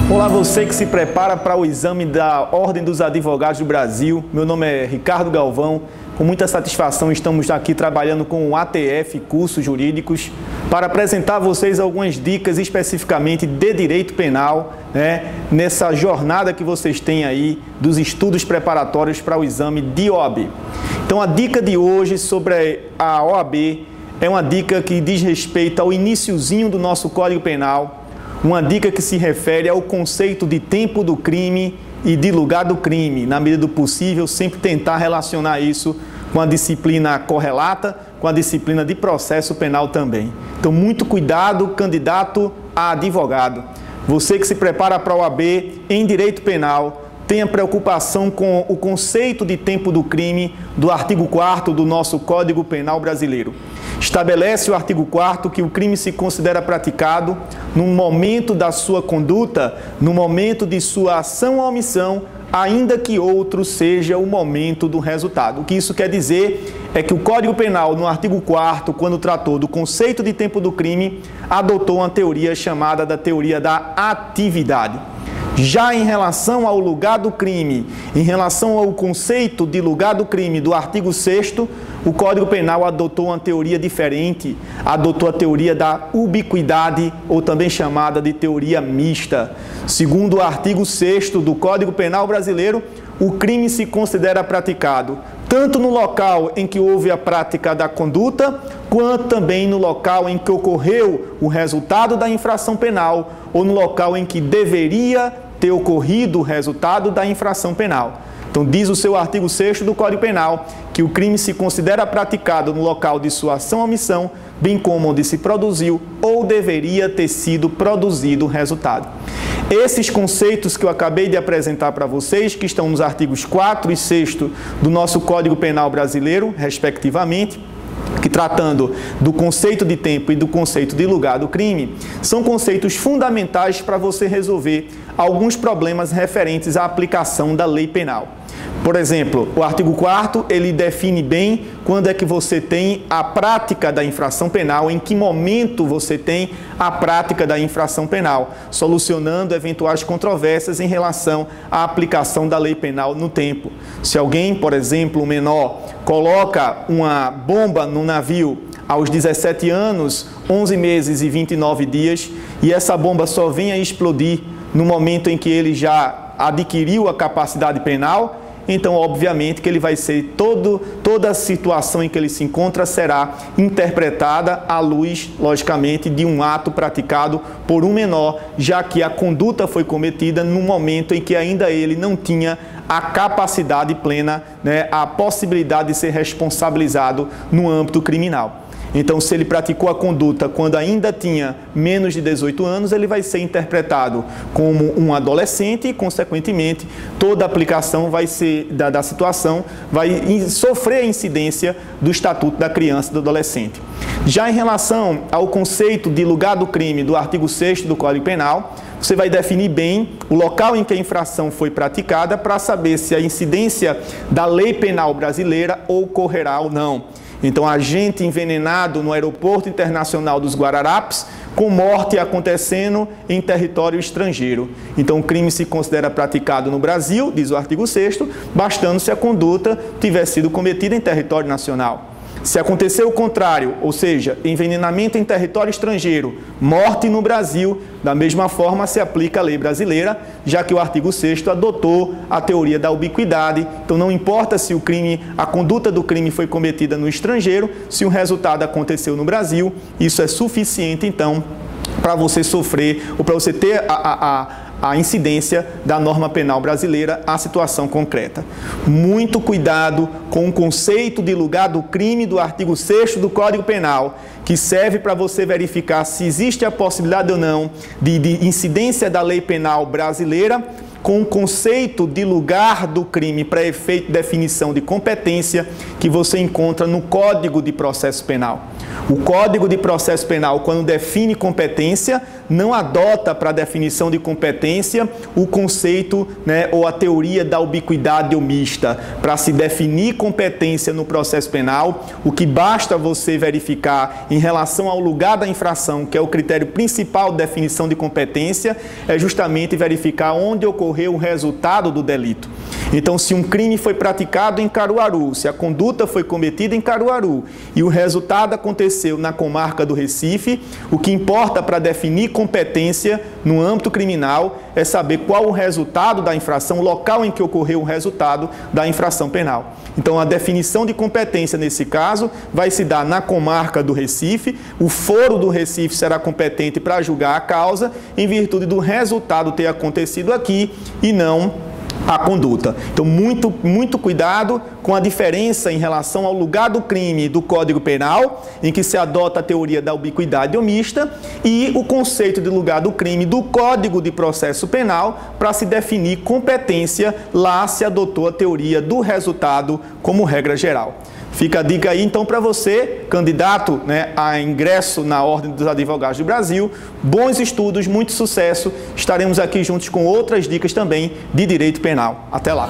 Olá, você que se prepara para o exame da Ordem dos Advogados do Brasil. Meu nome é Ricardo Galvão. Com muita satisfação estamos aqui trabalhando com o ATF Cursos Jurídicos para apresentar a vocês algumas dicas especificamente de direito penal, nessa jornada que vocês têm aí dos estudos preparatórios para o exame de OAB. Então a dica de hoje sobre a OAB é uma dica que diz respeito ao iniciozinho do nosso Código Penal, uma dica que se refere ao conceito de tempo do crime e de lugar do crime. Na medida do possível, sempre tentar relacionar isso com a disciplina correlata, com a disciplina de processo penal também. Então, muito cuidado, candidato a advogado. Você que se prepara para a OAB em direito penal, tenha preocupação com o conceito de tempo do crime do artigo 4º do nosso Código Penal brasileiro. Estabelece o artigo 4º que o crime se considera praticado no momento da sua conduta, no momento de sua ação ou omissão, ainda que outro seja o momento do resultado. O que isso quer dizer é que o Código Penal, no artigo 4º, quando tratou do conceito de tempo do crime, adotou uma teoria chamada da teoria da atividade. Já em relação ao lugar do crime, em relação ao conceito de lugar do crime do artigo 6º, o Código Penal adotou uma teoria diferente, adotou a teoria da ubiquidade, ou também chamada de teoria mista. Segundo o artigo 6º do Código Penal brasileiro, o crime se considera praticado tanto no local em que houve a prática da conduta, quanto também no local em que ocorreu o resultado da infração penal, ou no local em que deveria ter ocorrido o resultado da infração penal. Então, diz o seu artigo 6º do Código Penal que o crime se considera praticado no local de sua ação ou omissão, bem como onde se produziu ou deveria ter sido produzido o resultado. Esses conceitos que eu acabei de apresentar para vocês, que estão nos artigos 4º e 6º do nosso Código Penal brasileiro, respectivamente, que tratando do conceito de tempo e do conceito de lugar do crime, são conceitos fundamentais para você resolver alguns problemas referentes à aplicação da lei penal. Por exemplo, o artigo 4º, ele define bem quando é que você tem a prática da infração penal, em que momento você tem a prática da infração penal, solucionando eventuais controvérsias em relação à aplicação da lei penal no tempo. Se alguém, por exemplo, um menor, coloca uma bomba no navio aos 17 anos, 11 meses e 29 dias, e essa bomba só vem a explodir no momento em que ele já adquiriu a capacidade penal, então, obviamente, que ele vai ser toda a situação em que ele se encontra será interpretada à luz, logicamente, de um ato praticado por um menor, já que a conduta foi cometida no momento em que ainda ele não tinha a capacidade plena, a possibilidade de ser responsabilizado no âmbito criminal. Então, se ele praticou a conduta quando ainda tinha menos de 18 anos, ele vai ser interpretado como um adolescente e, consequentemente, toda a aplicação vai ser, da situação vai sofrer a incidência do Estatuto da Criança e do Adolescente. Já em relação ao conceito de lugar do crime do artigo 6º do Código Penal, você vai definir bem o local em que a infração foi praticada para saber se a incidência da lei penal brasileira ocorrerá ou não. Então, agente envenenado no Aeroporto Internacional dos Guararapes, com morte acontecendo em território estrangeiro. Então, o crime se considera praticado no Brasil, diz o artigo 6º, bastando se a conduta tiver sido cometida em território nacional. Se acontecer o contrário, ou seja, envenenamento em território estrangeiro, morte no Brasil, da mesma forma se aplica a lei brasileira, já que o artigo 6º adotou a teoria da ubiquidade. Então, não importa se a conduta do crime foi cometida no estrangeiro, se o resultado aconteceu no Brasil, isso é suficiente, então, para você sofrer, ou para você ter a incidência da norma penal brasileira à situação concreta. Muito cuidado com o conceito de lugar do crime do artigo 6º do Código Penal, que serve para você verificar se existe a possibilidade ou não de incidência da lei penal brasileira com o conceito de lugar do crime para efeito de definição de competência que você encontra no Código de Processo Penal. O Código de Processo Penal, quando define competência, não adota para a definição de competência o conceito, né, ou a teoria da ubiquidade omista. Para se definir competência no processo penal, o que basta você verificar em relação ao lugar da infração, que é o critério principal de definição de competência, é justamente verificar onde ocorreu o resultado do delito. Então, se um crime foi praticado em Caruaru, se a conduta foi cometida em Caruaru e o resultado aconteceu na comarca do Recife, o que importa para definir competência no âmbito criminal é saber qual o resultado da infração, o local em que ocorreu o resultado da infração penal. Então, a definição de competência nesse caso vai se dar na comarca do Recife, o foro do Recife será competente para julgar a causa em virtude do resultado ter acontecido aqui e não a conduta. Então, muito cuidado com a diferença em relação ao lugar do crime do Código Penal, em que se adota a teoria da ubiquidade omista, e o conceito de lugar do crime do Código de Processo Penal, para se definir competência, lá se adotou a teoria do resultado como regra geral. Fica a dica aí, então, para você, candidato, né, a ingresso na Ordem dos Advogados do Brasil. Bons estudos, muito sucesso. Estaremos aqui juntos com outras dicas também de direito penal. Até lá!